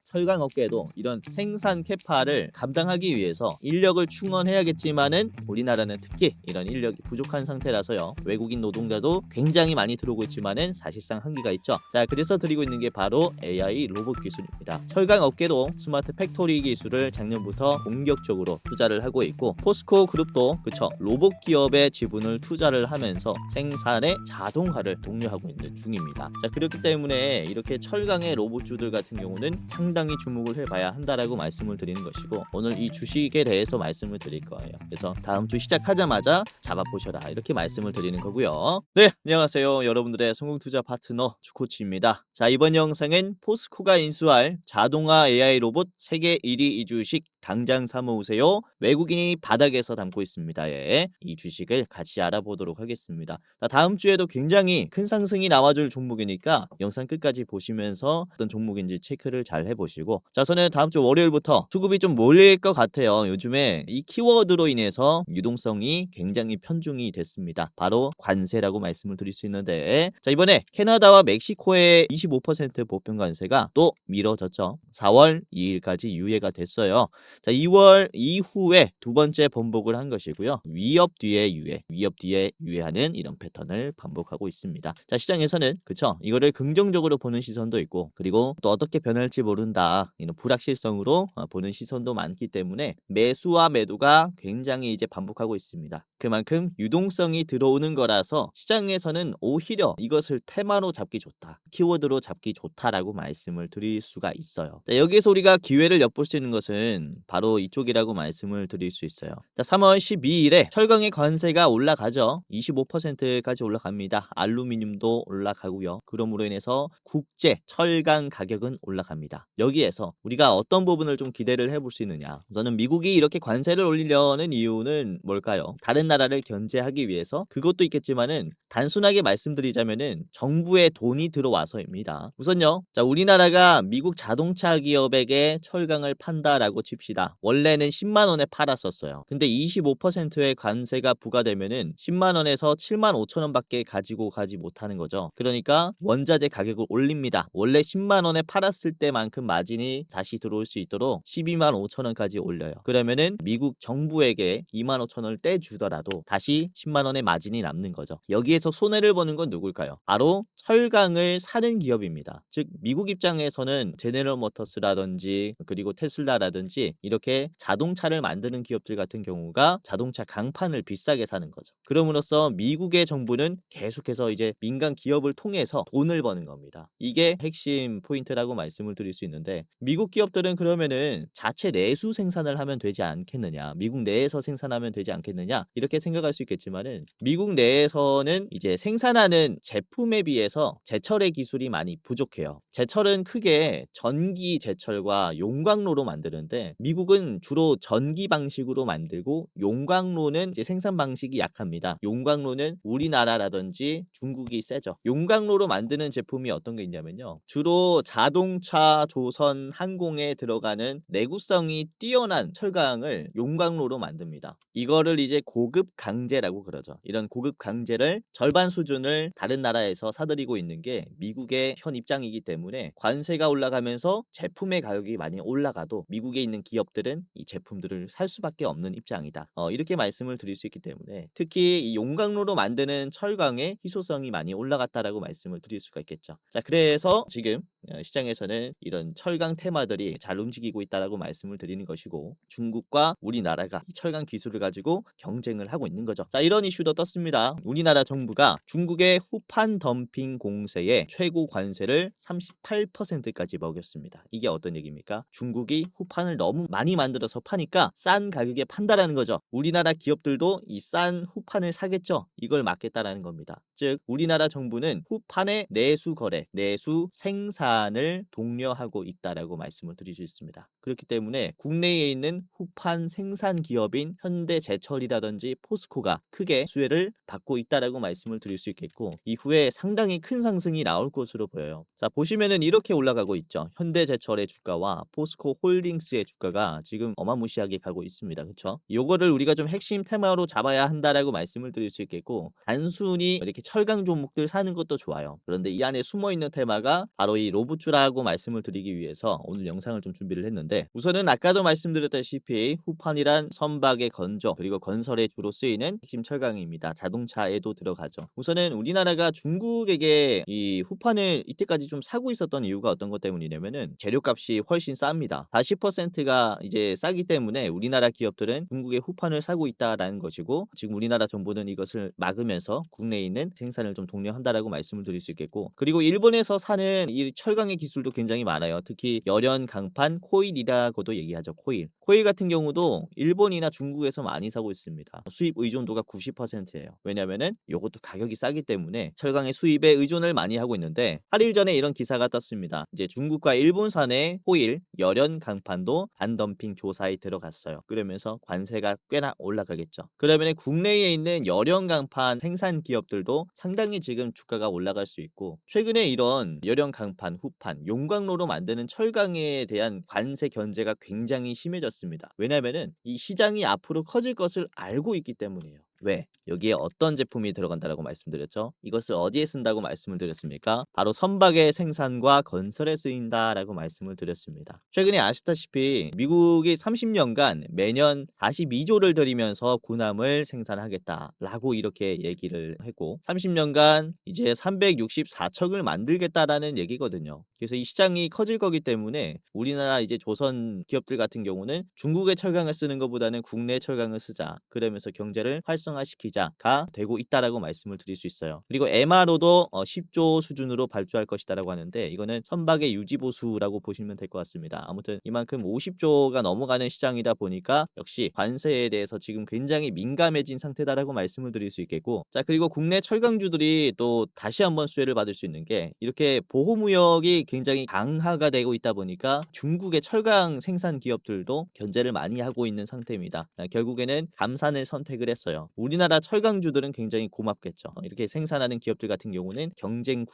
철강 업계도 이런 생산 캐파를 감당하기 위해서 인력을 충원해야겠지만은 우리나라는 특히 이런 인력이 부족한 상태라서요. 외국인 노동자도 굉장히 많이 들어오고 있지만은 사실상 한계가 있죠. 자, 그래서 드리고 있는 게 바로 AI 로봇 기술입니다. 철강 업계도 스마트 팩토리 기술을 작년부터 본격적으로 투자를 하고 있고, 포스코 그룹도 그쵸, 로봇 기업의 지분을 투자를 하면서 생산의 자동화를 독려하고 있는 중입니다. 자, 그렇기 때문에 이렇게 철강의 로봇주들 같은 경우는 상당히 주목을 해봐야 한다라고 말씀을 드리는 것이고, 오늘 이 주식에 대해서 말씀을 드릴 거예요. 그래서 다음 주 시작하자마자 잡아보셔라 이렇게 말씀을 드리는 거고요. 네, 안녕하세요. 여러분들의 성공투자 파트너 주코치입니다. 자, 이번 영상은 포스코가 인수할 자동화 AI 로봇 세계 1위 이 주식 당장 사모으세요. 외국인이 바닥에서 담고 있습니다. 예, 이 주식을 같이 알아보도록 하겠습니다. 자, 다음 주에도 굉장히 큰 상승이 나와줄 종목이니까 영상 끝까지 보시면서 어떤 종목인지 체크를 잘 해보시고, 자, 저는 다음 주 월요일부터 수급이 좀 몰릴 것 같아요. 요즘에 이 키워드로 인해서 유동성이 굉장히 편중이 됐습니다. 바로 관세라고 말씀을 드릴 수 있는데, 자, 이번에 캐나다와 멕시코의 25% 보편 관세가 또 미뤄졌죠. 4월 2일까지 유예가 됐어요. 자, 2월 이후에 두 번째 번복을 한 것이고요. 위협 뒤에 유예, 위협 뒤에 유예하는 이런 패턴을 반복하고 있습니다. 자, 시장에서는 그쵸, 이거를 긍정적으로 보는 시선도 있고, 그리고 또 어떻게 변할지 모른다 이런 불확실성으로 보는 시선도 많기 때문에 매수와 매도가 굉장히 이제 반복하고 있습니다. 그만큼 유동성이 들어오는 거라서 시장에서는 오히려 이것을 테마로 잡기 좋다, 키워드로 잡기 좋다라고 말씀을 드릴 수가 있어요. 자, 여기서 우리가 기회를 엿볼 수 있는 것은 바로 이쪽이라고 말씀을 드릴 수 있어요. 자, 3월 12일에 철강의 관세가 올라가죠. 25%까지 올라갑니다. 알루미늄도 올라가고요. 그럼으로 인해서 국제 철강 가격은 올라갑니다. 여기에서 우리가 어떤 부분을 좀 기대를 해볼 수 있느냐, 저는 미국이 이렇게 관세를 올리려는 이유는 뭘까요? 다른 나라를 견제하기 위해서, 그것도 있겠지만은 단순하게 말씀드리자면은 정부의 돈이 들어와서입니다. 우선요, 자, 우리나라가 미국 자동차 기업에게 철강을 판다라고 칩시다. 원래는 10만 원에 팔았었어요. 근데 25%의 관세가 부과되면은 10만 원에서 7만 5천 원밖에 가지고 가지 못하는 거죠. 그러니까 원자재 가격을 올립니다. 원래 10만 원에 팔았을 때만큼 마진이 다시 들어올 수 있도록 12만 5천 원까지 올려요. 그러면은 미국 정부에게 2만 5천 원을 떼주더라도 다시 10만 원의 마진이 남는 거죠. 여기에서 손해를 보는 건 누굴까요? 바로 철강을 사는 기업입니다. 즉 미국 입장에서는 제네럴 모터스라든지 그리고 테슬라라든지 이렇게 자동차를 만드는 기업들 같은 경우가 자동차 강판을 비싸게 사는 거죠. 그럼으로써 미국의 정부는 계속해서 이제 민간 기업을 통해서 돈을 버는 겁니다. 이게 핵심 포인트라고 말씀을 드릴 수 있는데, 미국 기업들은 그러면은 자체 내수 생산을 하면 되지 않겠느냐, 미국 내에서 생산하면 되지 않겠느냐 이렇게 생각할 수 있겠지만은, 미국 내에서는 이제 생산하는 제품에 비해서 제철의 기술이 많이 부족해요. 제철은 크게 전기 제철과 용광로로 만드는데, 미국은 주로 전기 방식으로 만들고 용광로는 이제 생산 방식이 약합니다. 용광로는 우리나라라든지 중국이 세죠. 용광로로 만드는 제품이 어떤 게 있냐면요, 주로 자동차, 조선, 항공에 들어가는 내구성이 뛰어난 철강을 용광로로 만듭니다. 이거를 이제 고급 강제라고 그러죠. 이런 고급 강제를 절반 수준을 다른 나라에서 사들이고 있는 게 미국의 현 입장이기 때문에, 관세가 올라가면서 제품의 가격이 많이 올라가도 미국에 있는 기업들은 이 제품들을 살 수밖에 없는 입장이다. 이렇게 말씀을 드릴 수 있기 때문에, 특히 이 용광로로 만드는 철강의 희소성이 많이 올라갔다라고 말씀을 드릴 수가 있겠죠. 자, 그래서 지금 시장에서는 이런 철강 테마들이 잘 움직이고 있다라고 말씀을 드리는 것이고, 중국과 우리나라가 이 철강 기술을 가지고 경쟁을 하고 있는 거죠. 자, 이런 이슈도 떴습니다. 우리나라 정부가 중국의 후판 덤핑 공세에 최고 관세를 38%까지 먹였습니다. 이게 어떤 얘기입니까? 중국이 후판을 너무 많이 만들어서 파니까 싼 가격에 판다라는 거죠. 우리나라 기업들도 이 싼 후판을 사겠죠. 이걸 막겠다라는 겁니다. 즉 우리나라 정부는 후판의 내수 거래, 내수 생산을 독려하고 있다라고 말씀을 드릴 수 있습니다. 그렇기 때문에 국내에 있는 후판 생산 기업인 현대제철이라든지 포스코가 크게 수혜를 받고 있다라고 말씀을 드릴 수 있겠고, 이후에 상당히 큰 상승이 나올 것으로 보여요. 자, 보시면은 이렇게 올라가고 있죠. 현대제철의 주가와 포스코 홀딩스의 주가가 지금 어마무시하게 가고 있습니다. 그렇죠? 요거를 우리가 좀 핵심 테마로 잡아야 한다라고 말씀을 드릴 수 있겠고, 단순히 이렇게 철강 종목들 사는 것도 좋아요. 그런데 이 안에 숨어 있는 테마가 바로 이 로봇주라고 말씀을 드리기 위해서 오늘 영상을 좀 준비를 했는데, 우선은 아까도 말씀드렸다시피 후판이란 선박의 건조 그리고 건설에 주로 쓰이는 핵심 철강입니다. 자동차에도 들어가죠. 우선은 우리나라가 중국에게 이 후판을 이때까지 좀 사고 있었던 이유가 어떤 것 때문이냐면은 재료값이 훨씬 쌉니다. 40%가 이제 싸기 때문에 우리나라 기업들은 중국의 후판을 사고 있다라는 것이고, 지금 우리나라 정부는 이것을 막으면서 국내에 있는 생산을 좀 독려한다라고 말씀을 드릴 수 있겠고, 그리고 일본에서 사는 이 철강의 기술도 굉장히 많아요. 특히 열연 강판 코일이라고도 얘기하죠. 코일 같은 경우도 일본이나 중국에서 많이 사고 있습니다. 수입 의존도가 90%예요. 왜냐면은 요것도 가격이 싸기 때문에 철강의 수입에 의존을 많이 하고 있는데, 8일 전에 이런 기사가 떴습니다. 이제 중국과 일본산의 코일 열연 강판도 반덤핑 조사에 들어갔어요. 그러면서 관세가 꽤나 올라가겠죠. 그러면 국내에 있는 열연 강판 생산 기업들도 상당히 지금 주가가 올라갈 수 있고, 최근에 이런 열연 강판, 후판, 용광로로 만드는 철강에 대한 관세 견제가 굉장히 심해졌습니다. 왜냐면은 이 시장이 앞으로 커질 것을 알고 있기 때문이에요. 왜? 여기에 어떤 제품이 들어간다라고 말씀드렸죠? 이것을 어디에 쓴다고 말씀을 드렸습니까? 바로 선박의 생산과 건설에 쓰인다라고 말씀을 드렸습니다. 최근에 아시다시피 미국이 30년간 매년 42조를 들이면서 군함을 생산하겠다라고 이렇게 얘기를 했고, 30년간 이제 364척을 만들겠다라는 얘기거든요. 그래서 이 시장이 커질 거기 때문에 우리나라 이제 조선 기업들 같은 경우는 중국의 철강을 쓰는 것보다는 국내 철강을 쓰자, 그러면서 경제를 활성화시키자가 되고 있다라고 말씀을 드릴 수 있어요. 그리고 MRO도 10조 수준으로 발주할 것이다라고 하는데, 이거는 선박의 유지보수라고 보시면 될 것 같습니다. 아무튼 이만큼 50조가 넘어가는 시장이다 보니까 역시 관세에 대해서 지금 굉장히 민감해진 상태다라고 말씀을 드릴 수 있겠고, 자, 그리고 국내 철강주들이 또 다시 한번 수혜를 받을 수 있는 게, 이렇게 보호무역이 굉장히 강화가 되고 있다 보니까 중국의 철강 생산 기업들도 견제를 많이 하고 있는 상태입니다. 결국에는 감산을 선택을 했어요. 우리나라 철강주들은 굉장히 고맙겠죠. 이렇게 생산하는 기업들 같은 경우는 경쟁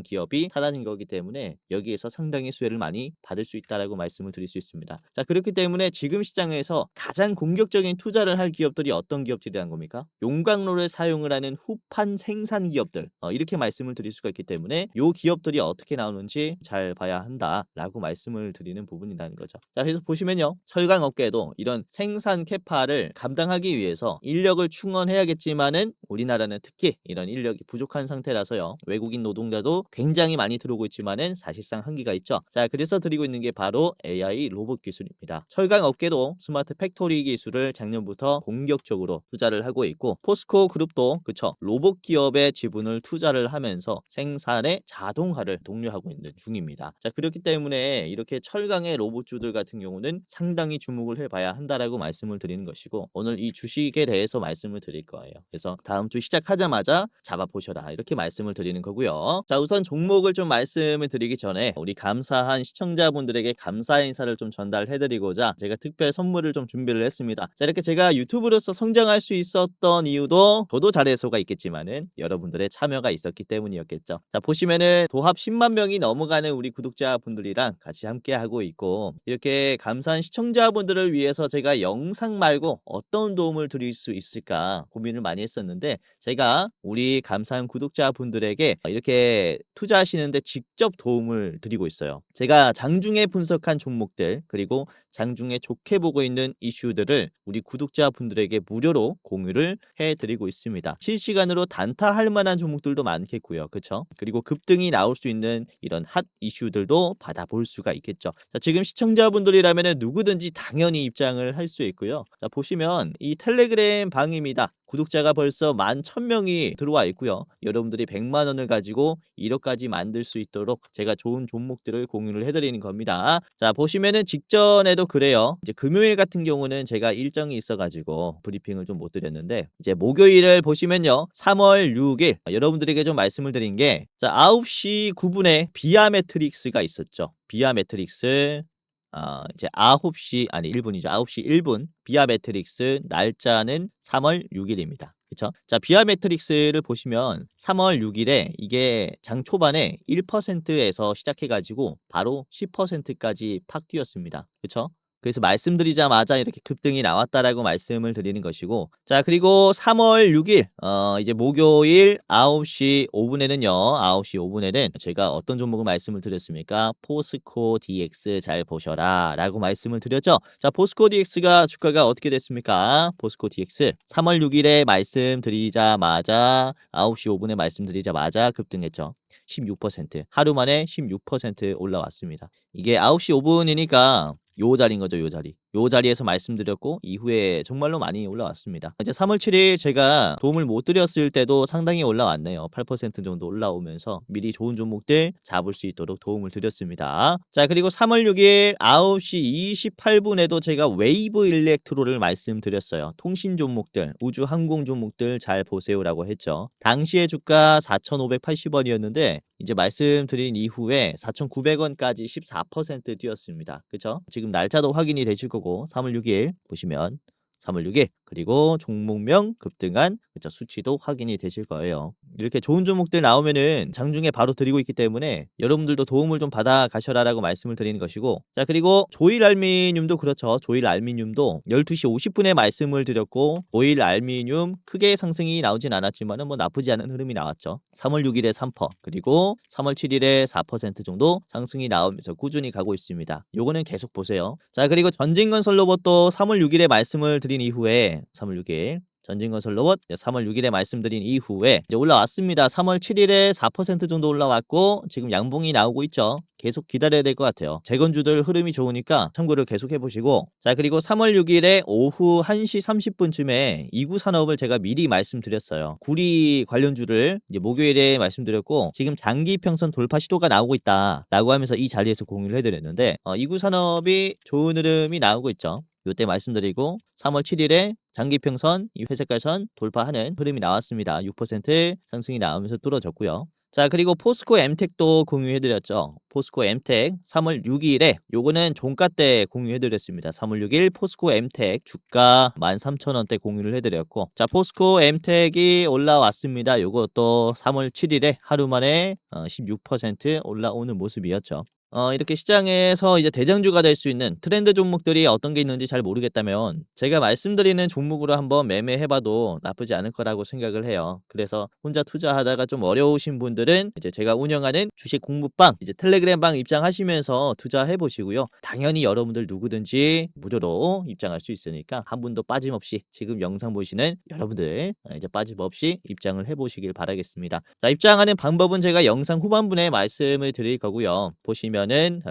기업이 사라진 거기 때문에 여기에서 상당히 수혜를 많이 받을 수 있다라고 말씀을 드릴 수 있습니다. 자, 그렇기 때문에 지금 시장에서 가장 공격적인 투자를 할 기업들이 어떤 기업들이란 겁니까? 용광로를 사용을 하는 후판 생산 기업들, 이렇게 말씀을 드릴 수가 있기 때문에 요 기업들이 어떻게 나오는지 잘 봐야 한다라고 말씀을 드리는 부분이라는 거죠. 자, 그래서 보시면요, 철강 업계도 이런 생산 캐파를 감당하기 위해서 인력을 충원해야겠지만은 우리나라는 특히 이런 인력이 부족한 상태라서요, 외국인 노동자도 굉장히 많이 들어오고 있지만은 사실상 한계가 있죠. 자, 그래서 드리고 있는 게 바로 AI 로봇 기술입니다. 철강 업계도 스마트 팩토리 기술을 작년부터 공격적으로 투자를 하고 있고, 포스코 그룹도 그쵸, 로봇 기업에 지분을 투자를 하면서 생산의 자동화를 독려하고 있는 중입니다. 자, 그렇기 때문에 이렇게 철강의 로봇주들 같은 경우는 상당히 주목을 해봐야 한다라고 말씀을 드리는 것이고, 오늘 이 주식에 대해서 말씀을 드릴 거예요. 그래서 다음 주 시작하자마자 잡아보셔라, 이렇게 말씀을 드리는 거고요. 자, 우선 종목을 좀 말씀을 드리기 전에 우리 감사한 시청자분들에게 감사 인사를 좀 전달해드리고자 제가 특별 선물을 좀 준비를 했습니다. 자, 이렇게 제가 유튜브로서 성장할 수 있었던 이유도 저도 잘해서가 있겠지만은 여러분들의 참여가 있었기 때문이었겠죠. 자, 보시면은 도합 10만 명이 넘어가는 우리 구독자분들이랑 같이 함께 하고 있고, 이렇게 감사한 시청자분들을 위해서 제가 영상 말고 어떤 도움을 드릴 수 있을까 고민을 많이 했었는데, 제가 우리 감사한 구독자분들에게 이렇게 투자하시는데 직접 도움을 드리고 있어요. 제가 장중에 분석한 종목들, 그리고 장중에 좋게 보고 있는 이슈들을 우리 구독자분들에게 무료로 공유를 해드리고 있습니다. 실시간으로 단타할 만한 종목들도 많겠고요. 그쵸? 그리고 급등이 나올 수 있는 이런 핫 이슈들도 받아볼 수가 있겠죠. 자, 지금 시청자분들이라면 누구든지 당연히 입장을 할 수 있고요. 자, 보시면 이 텔레그램 방입니다. 구독자가 벌써 11,000명이 들어와 있고요. 여러분들이 100만 원을 가지고 1억까지 만들 수 있도록 제가 좋은 종목들을 공유를 해드리는 겁니다. 자, 보시면은 직전에도 그래요. 이제 금요일 같은 경우는 제가 일정이 있어가지고 브리핑을 좀 못 드렸는데, 이제 목요일을 보시면요, 3월 6일 여러분들에게 좀 말씀을 드린 게, 자, 9시 9분에 비아 매트릭스가 있었죠. 비아 매트릭스 이제 9시 아니 1분이죠. 9시 1분 비아 매트릭스 날짜는 3월 6일입니다. 그쵸? 자, 비아 매트릭스를 보시면 3월 6일에 이게 장 초반에 1%에서 시작해가지고 바로 10%까지 팍 뛰었습니다. 그쵸? 그래서 말씀드리자마자 이렇게 급등이 나왔다라고 말씀을 드리는 것이고, 자 그리고 3월 6일 이제 목요일 9시 5분에는요. 9시 5분에는 제가 어떤 종목을 말씀을 드렸습니까? 포스코 DX 잘 보셔라 라고 말씀을 드렸죠. 자 포스코 DX가 주가가 어떻게 됐습니까? 포스코 DX 3월 6일에 말씀드리자마자 9시 5분에 말씀드리자마자 급등했죠. 16% 하루 만에 16% 올라왔습니다. 이게 9시 5분이니까 요 자리인 거죠, 요 자리. 요 자리에서 말씀드렸고 이후에 정말로 많이 올라왔습니다. 이제 3월 7일 제가 도움을 못 드렸을 때도 상당히 올라왔네요. 8% 정도 올라오면서 미리 좋은 종목들 잡을 수 있도록 도움을 드렸습니다. 자 그리고 3월 6일 9시 28분에도 제가 웨이브 일렉트로를 말씀드렸어요. 통신 종목들, 우주 항공 종목들 잘 보세요라고 했죠. 당시의 주가 4,580원이었는데 이제 말씀드린 이후에 4,900원까지 14% 뛰었습니다. 그쵸? 지금 날짜도 확인이 되실 거고 3월 6일 보시면 3월 6일 그리고 종목명 급등한 그쵸 수치도 확인이 되실 거예요. 이렇게 좋은 종목들 나오면은 장중에 바로 드리고 있기 때문에 여러분들도 도움을 좀 받아 가셔라라고 말씀을 드리는 것이고, 자 그리고 조일 알미늄도 그렇죠. 조일 알미늄도 12시 50분에 말씀을 드렸고 조일 알미늄 크게 상승이 나오진 않았지만은 뭐 나쁘지 않은 흐름이 나왔죠. 3월 6일에 3% 그리고 3월 7일에 4% 정도 상승이 나오면서 꾸준히 가고 있습니다. 요거는 계속 보세요. 자 그리고 전진건설 로봇도 3월 6일에 말씀을 드린 이후에 3월 6일 전진건설 로봇 3월 6일에 말씀드린 이후에 이제 올라왔습니다. 3월 7일에 4% 정도 올라왔고 지금 양봉이 나오고 있죠. 계속 기다려야 될 것 같아요. 재건주들 흐름이 좋으니까 참고를 계속 해보시고, 자 그리고 3월 6일에 오후 1시 30분쯤에 이구산업을 제가 미리 말씀드렸어요. 구리 관련주를 이제 목요일에 말씀드렸고 지금 장기평선 돌파 시도가 나오고 있다 라고 하면서 이 자리에서 공유를 해드렸는데 이구산업이 좋은 흐름이 나오고 있죠. 요때 말씀드리고 3월 7일에 장기평선 이 회색깔 선 돌파하는 흐름이 나왔습니다. 6% 상승이 나오면서 뚫어졌고요. 자 그리고 포스코 엠텍도 공유해드렸죠. 포스코 엠텍 3월 6일에 요거는 종가 때 공유해드렸습니다. 3월 6일 포스코 엠텍 주가 13,000원대 공유를 해드렸고, 자 포스코 엠텍이 올라왔습니다. 요것도 3월 7일에 하루 만에 16% 올라오는 모습이었죠. 이렇게 시장에서 이제 대장주가 될 수 있는 트렌드 종목들이 어떤 게 있는지 잘 모르겠다면 제가 말씀드리는 종목으로 한번 매매해봐도 나쁘지 않을 거라고 생각을 해요. 그래서 혼자 투자하다가 좀 어려우신 분들은 이제 제가 운영하는 주식 공부방 이제 텔레그램 방 입장하시면서 투자해 보시고요. 당연히 여러분들 누구든지 무료로 입장할 수 있으니까 한 분도 빠짐없이 지금 영상 보시는 여러분들 이제 빠짐없이 입장을 해보시길 바라겠습니다. 자 입장하는 방법은 제가 영상 후반부에 말씀을 드릴 거고요. 보시면은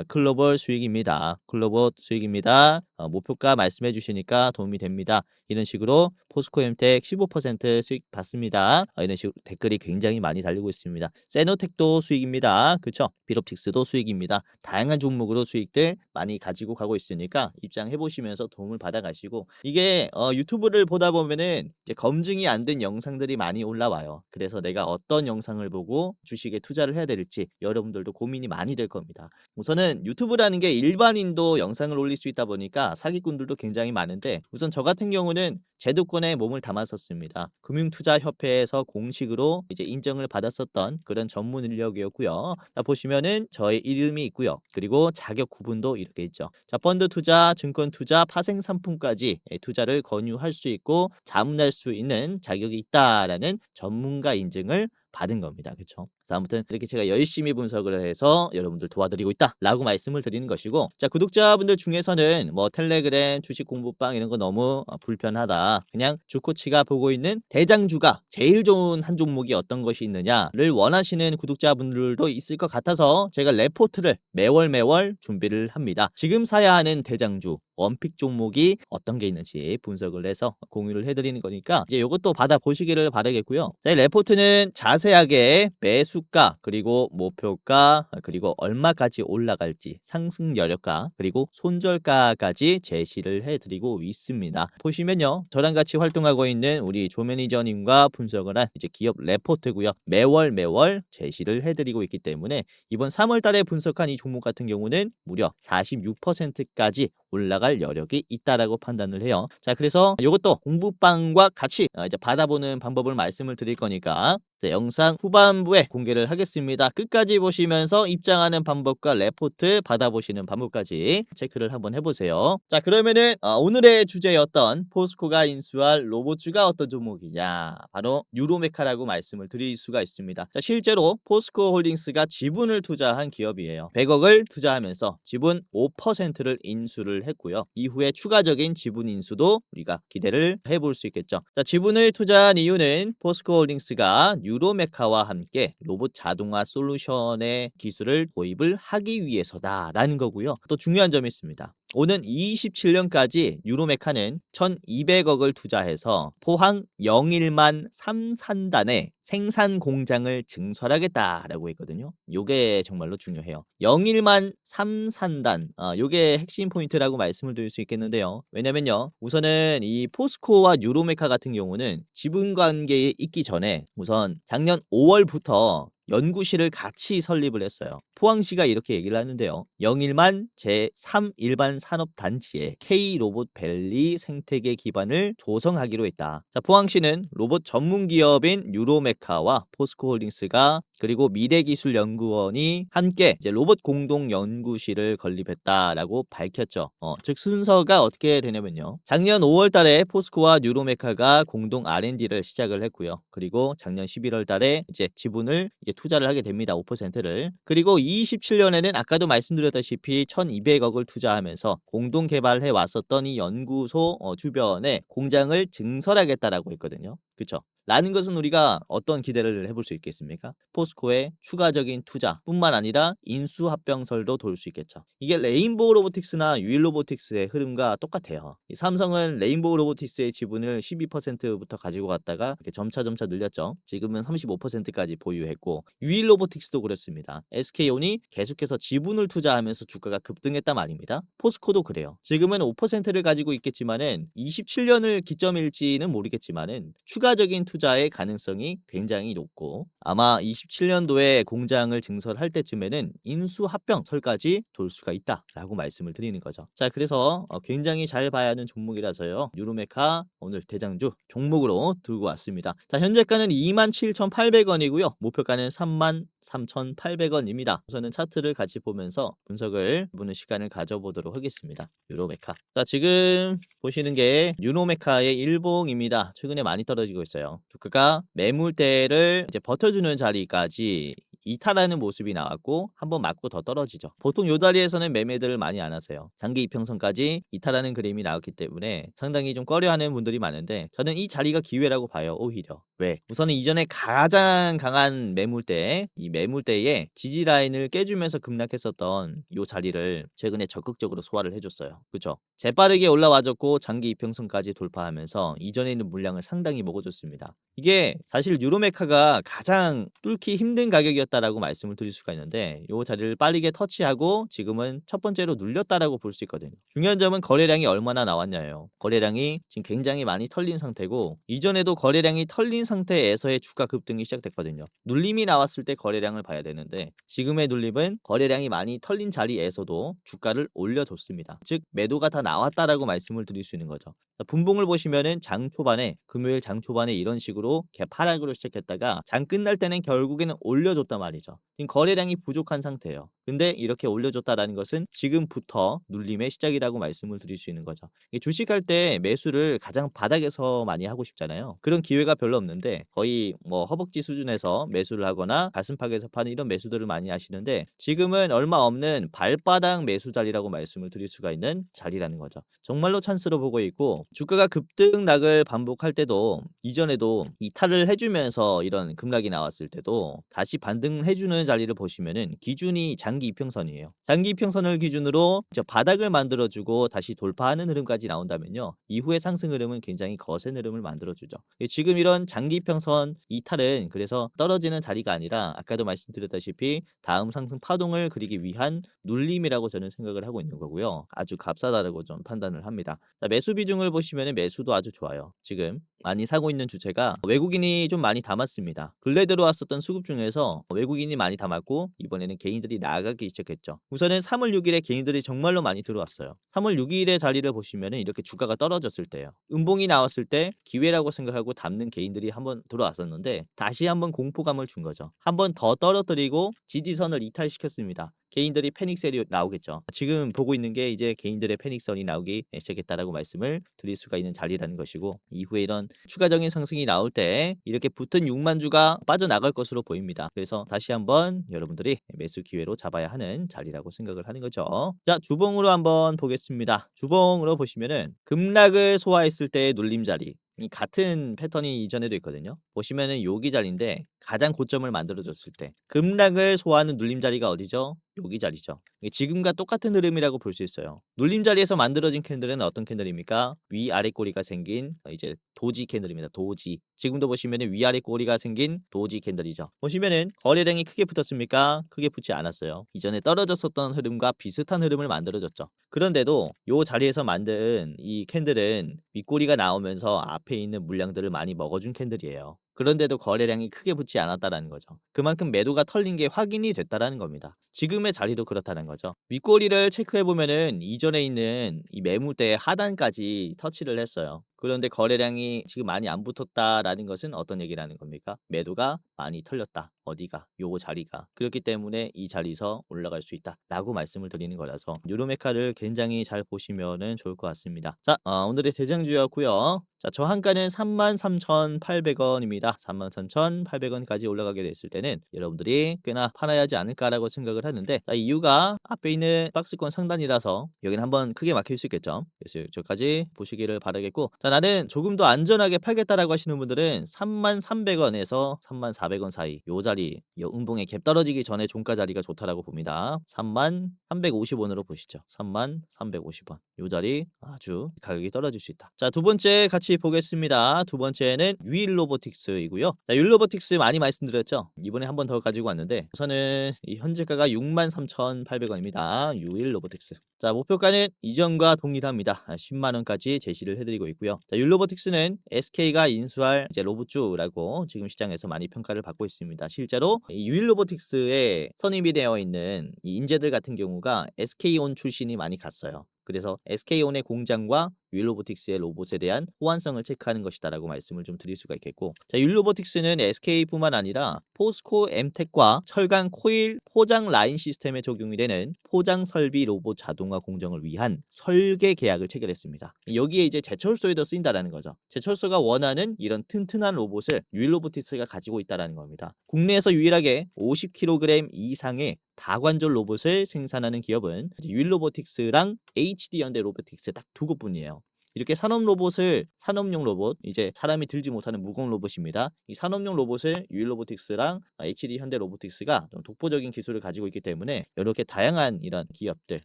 글로벌 수익입니다. 글로벌 수익입니다. 목표가 말씀해 주시니까 도움이 됩니다. 이런 식으로 포스코엠텍 15% 수익 받습니다. 이런 식으로 댓글이 굉장히 많이 달리고 있습니다. 세노텍도 수익입니다. 그쵸? 비롭틱스도 수익입니다. 다양한 종목으로 수익들 많이 가지고 가고 있으니까 입장해 보시면서 도움을 받아 가시고, 이게 유튜브를 보다 보면은 이제 검증이 안 된 영상들이 많이 올라와요. 그래서 내가 어떤 영상을 보고 주식에 투자를 해야 될지 여러분들도 고민이 많이 될 겁니다. 우선은 유튜브라는 게 일반인도 영상을 올릴 수 있다 보니까 사기꾼들도 굉장히 많은데, 우선 저 같은 경우는 제도권에 몸을 담았었습니다. 금융투자협회에서 공식으로 이제 인정을 받았었던 그런 전문 인력이었고요. 자, 보시면은 저의 이름이 있고요. 그리고 자격 구분도 이렇게 있죠. 자, 펀드 투자, 증권 투자, 파생 상품까지 투자를 권유할 수 있고 자문할 수 있는 자격이 있다라는 전문가 인증을 받은 겁니다. 그렇죠? 그래서 아무튼 이렇게 제가 열심히 분석을 해서 여러분들 도와드리고 있다라고 말씀을 드리는 것이고, 자 구독자분들 중에서는 뭐 텔레그램, 주식 공부방 이런 거 너무 불편하다, 그냥 주코치가 보고 있는 대장주가 제일 좋은 한 종목이 어떤 것이 있느냐를 원하시는 구독자분들도 있을 것 같아서 제가 레포트를 매월 준비를 합니다. 지금 사야 하는 대장주 원픽 종목이 어떤 게 있는지 분석을 해서 공유를 해드리는 거니까 이제 이것도 받아보시기를 바라겠고요. 자, 이 레포트는 자세하게 매수가 그리고 목표가 그리고 얼마까지 올라갈지 상승 여력가 그리고 손절가까지 제시를 해드리고 있습니다. 보시면요, 저랑 같이 활동하고 있는 우리 조 매니저님과 분석을 한 이제 기업 레포트고요. 매월 제시를 해드리고 있기 때문에 이번 3월달에 분석한 이 종목 같은 경우는 무려 46%까지 올라갈 여력이 있다라고 판단을 해요. 자, 그래서 이것도 공부방과 같이 이제 받아보는 방법을 말씀을 드릴 거니까 네, 영상 후반부에 공개를 하겠습니다. 끝까지 보시면서 입장하는 방법과 레포트 받아보시는 방법까지 체크를 한번 해보세요. 자, 그러면은 오늘의 주제였던 포스코가 인수할 로봇주가 어떤 종목이냐, 바로 유로메카라고 말씀을 드릴 수가 있습니다. 자, 실제로 포스코 홀딩스가 지분을 투자한 기업이에요. 100억을 투자하면서 지분 5%를 인수를 했고요. 이후에 추가적인 지분 인수도 우리가 기대를 해볼 수 있겠죠. 자, 지분을 투자한 이유는 포스코 홀딩스가 유로메카와 함께 로봇 자동화 솔루션의 기술을 도입을 하기 위해서다라는 거고요. 또 중요한 점이 있습니다. 오는 27년까지 유로메카는 1200억을 투자해서 포항 영일만 3산단에 생산 공장을 증설하겠다라고 했거든요. 요게 정말로 중요해요. 영일만 3산단, 요게 핵심 포인트라고 말씀을 드릴 수 있겠는데요. 왜냐면요, 우선은 이 포스코와 유로메카 같은 경우는 지분 관계에 있기 전에 우선 작년 5월부터 연구실을 같이 설립을 했어요. 포항시가 이렇게 얘기를 하는데요. 영일만 제3 일반 산업단지에 K로봇밸리 생태계 기반을 조성하기로 했다. 자, 포항시는 로봇 전문 기업인 유로메카와 포스코홀딩스가 그리고 미래기술연구원이 함께 이제 로봇 공동 연구실을 건립했다라고 밝혔죠. 즉 순서가 어떻게 되냐면요. 작년 5월 달에 포스코와 유로메카가 공동 R&D를 시작을 했고요. 그리고 작년 11월 달에 이제 지분을 이제 투자를 하게 됩니다. 5%를. 그리고 27년에는 아까도 말씀드렸다시피 1200억을 투자하면서 공동 개발해 왔었던 이 연구소 주변에 공장을 증설하겠다라고 했거든요. 그쵸? 라는 것은 우리가 어떤 기대를 해볼 수 있겠습니까? 포스코의 추가적인 투자뿐만 아니라 인수합병설도 돌 수 있겠죠. 이게 레인보우 로보틱스나 유일 로보틱스의 흐름과 똑같아요. 이 삼성은 레인보우 로보틱스의 지분을 12%부터 가지고 갔다가 이렇게 점차 늘렸죠. 지금은 35%까지 보유했고, 유일 로보틱스도 그렇습니다. SK온이 계속해서 지분을 투자하면서 주가가 급등했단 말입니다. 포스코도 그래요. 지금은 5%를 가지고 있겠지만은 27년을 기점일지는 모르겠지만은 추가적인 투자의 가능성이 굉장히 높고, 아마 27년도에 공장을 증설할 때쯤에는 인수합병설까지 돌 수가 있다라고 말씀을 드리는 거죠. 자, 그래서 굉장히 잘 봐야 하는 종목이라서요. 유로메카 오늘 대장주 종목으로 들고 왔습니다. 자, 현재가는 27,800원이고요. 목표가는 33,800원입니다. 우선은 차트를 같이 보면서 분석을 해보는 시간을 가져보도록 하겠습니다. 유로메카. 자, 지금 보시는 게 유로메카의 일봉입니다. 최근에 많이 떨어지고 있어요. 주가가 매물대를 이제 버텨주는 자리까지 이탈하는 모습이 나왔고 한번 맞고 더 떨어지죠. 보통 요 자리에서는 매매들을 많이 안 하세요. 장기 이평선까지 이탈하는 그림이 나왔기 때문에 상당히 좀 꺼려하는 분들이 많은데, 저는 이 자리가 기회라고 봐요. 오히려. 왜? 우선은 이전에 가장 강한 매물대, 이 매물대에 지지 라인을 깨주면서 급락했었던 요 자리를 최근에 적극적으로 소화를 해줬어요. 그쵸? 재빠르게 올라와줬고 장기 이평선까지 돌파하면서 이전에 있는 물량을 상당히 먹어줬습니다. 이게 사실 유로메카가 가장 뚫기 힘든 가격이었다라고 말씀을 드릴 수가 있는데, 요 자리를 빠르게 터치하고 지금은 첫 번째로 눌렸다라고 볼 수 있거든요. 중요한 점은 거래량이 얼마나 나왔냐예요. 거래량이 지금 굉장히 많이 털린 상태고, 이전에도 거래량이 털린 상태에서의 주가 급등이 시작됐거든요. 눌림이 나왔을 때 거래량을 봐야 되는데, 지금의 눌림은 거래량이 많이 털린 자리에서도 주가를 올려줬습니다. 즉 매도가 다 나왔다라고 말씀을 드릴 수 있는 거죠. 분봉을 보시면은 장 초반에, 금요일 장 초반에 이런 식으로 개파락으로 시작했다가 장 끝날 때는 결국에는 올려줬단 말이죠. 지금 거래량이 부족한 상태예요. 근데 이렇게 올려줬다라는 것은 지금부터 눌림의 시작이라고 말씀을 드릴 수 있는 거죠. 주식할 때 매수를 가장 바닥에서 많이 하고 싶잖아요. 그런 기회가 별로 없는데 거의 뭐 허벅지 수준에서 매수를 하거나 가슴팍에서 파는 이런 매수들을 많이 하시는데, 지금은 얼마 없는 발바닥 매수 자리라고 말씀을 드릴 수가 있는 자리라는 거죠. 정말로 찬스로 보고 있고, 주가가 급등락을 반복할 때도 이전에도 이탈을 해주면서 이런 급락이 나왔을 때도 다시 반등해주는 자리를 보시면은 기준이 장기 이평선이에요. 장기 이평선을 기준으로 바닥을 만들어주고 다시 돌파하는 흐름까지 나온다면요, 이후의 상승 흐름은 굉장히 거센 흐름을 만들어주죠. 지금 이런 장기 이평선 이탈은 그래서 떨어지는 자리가 아니라 아까도 말씀드렸다시피 다음 상승 파동을 그리기 위한 눌림이라고 저는 생각을 하고 있는 거고요. 아주 값싸다라고 좀 판단을 합니다. 자, 매수 비중을 보시면 매수도 아주 좋아요. 지금 많이 사고 있는 주체가 외국인이 좀 많이 담았습니다. 근래 들어왔었던 수급 중에서 외국인이 많이 담았고 이번에는 개인들이 나가기 시작했죠. 우선은 3월 6일에 개인들이 정말로 많이 들어왔어요. 3월 6일의 자리를 보시면은 이렇게 주가가 떨어졌을 때예요. 음봉이 나왔을 때 기회라고 생각하고 담는 개인들이 한번 들어왔었는데 다시 한번 공포감을 준 거죠. 한번 더 떨어뜨리고 지지선을 이탈시켰습니다. 개인들이 패닉셀이 나오겠죠. 지금 보고 있는 게 이제 개인들의 패닉선이 나오기 시작했다라고 말씀을 드릴 수가 있는 자리라는 것이고, 이후에 이런 추가적인 상승이 나올 때 이렇게 붙은 6만 주가 빠져나갈 것으로 보입니다. 그래서 다시 한번 여러분들이 매수 기회로 잡아야 하는 자리라고 생각을 하는 거죠. 자, 주봉으로 한번 보겠습니다. 주봉으로 보시면은 급락을 소화했을 때의 눌림 자리, 이 같은 패턴이 이전에도 있거든요. 보시면은 여기 자리인데 가장 고점을 만들어줬을 때 급락을 소화하는 눌림 자리가 어디죠? 여기 자리죠. 이게 지금과 똑같은 흐름이라고 볼 수 있어요. 눌림 자리에서 만들어진 캔들은 어떤 캔들입니까? 위아래 꼬리가 생긴 이제 도지 캔들입니다. 도지. 지금도 보시면은 위아래 꼬리가 생긴 도지 캔들이죠. 보시면은 거래량이 크게 붙었습니까? 크게 붙지 않았어요. 이전에 떨어졌었던 흐름과 비슷한 흐름을 만들어줬죠. 그런데도 요 자리에서 만든 이 캔들은 윗꼬리가 나오면서 앞에 있는 물량들을 많이 먹어준 캔들이에요. 그런데도 거래량이 크게 붙지 않았다라는 거죠. 그만큼 매도가 털린 게 확인이 됐다라는 겁니다. 지금의 자리도 그렇다는 거죠. 윗꼬리를 체크해 보면은 이전에 있는 이 매물대의 하단까지 터치를 했어요. 그런데 거래량이 지금 많이 안 붙었다라는 것은 어떤 얘기라는 겁니까? 매도가 많이 털렸다. 어디가? 요 자리가. 그렇기 때문에 이 자리에서 올라갈 수 있다라고 말씀을 드리는 거라서 요로메카를 굉장히 잘 보시면은 좋을 것 같습니다. 자, 오늘의 대장주였고요. 자, 저항가는 33,800원입니다. 33,800원까지 올라가게 됐을 때는 여러분들이 꽤나 팔아야 하지 않을까라고 생각을 하는데, 자, 이유가 앞에 있는 박스권 상단이라서 여기는 한번 크게 막힐 수 있겠죠. 그래서 저까지 보시기를 바라겠고, 자, 나는 조금 더 안전하게 팔겠다라고 하시는 분들은 33,300원에서 34,000원 사이 요 자리, 요 음봉에 갭 떨어지기 전에 종가 자리가 좋다라고 봅니다. 33,350원으로 보시죠. 33,350원 요 자리 아주 가격이 떨어질 수 있다. 자, 두 번째 같이 보겠습니다. 두 번째는 유일로보틱스이고요. 자, 유일로보틱스 많이 말씀드렸죠. 이번에 한 번 더 가지고 왔는데 우선은 이 현재가가 63,800원입니다. 유일로보틱스. 자, 목표가는 이전과 동일합니다. 10만 원까지 제시를 해드리고 있고요. 자, 유일로보틱스는 SK가 인수할 이제 로봇주라고 지금 시장에서 많이 평가를 받고 있습니다. 실제로 이 유일로보틱스에 선임이 되어 있는 이 인재들 같은 경우가 SK온 출신이 많이 갔어요. 그래서 SK온의 공장과 유일로보틱스의 로봇에 대한 호환성을 체크하는 것이다라고 말씀을 좀 드릴 수가 있겠고, 자, 유일로보틱스는 SK뿐만 아니라 포스코 엠텍과 철강 코일 포장 라인 시스템에 적용이 되는 포장 설비 로봇 자동화 공정을 위한 설계 계약을 체결했습니다. 여기에 이제 제철소에도 쓰인다라는 거죠. 제철소가 원하는 이런 튼튼한 로봇을 유일로보틱스가 가지고 있다라는 겁니다. 국내에서 유일하게 50kg 이상의 다관절 로봇을 생산하는 기업은 유일로보틱스랑 HD 현대로보틱스 딱 두 곳뿐이에요. 이렇게 산업용 로봇, 이제 사람이 들지 못하는 무거운 로봇입니다. 이 산업용 로봇을 유일로보틱스랑 HD 현대로보틱스가 좀 독보적인 기술을 가지고 있기 때문에 이렇게 다양한 이런 기업들,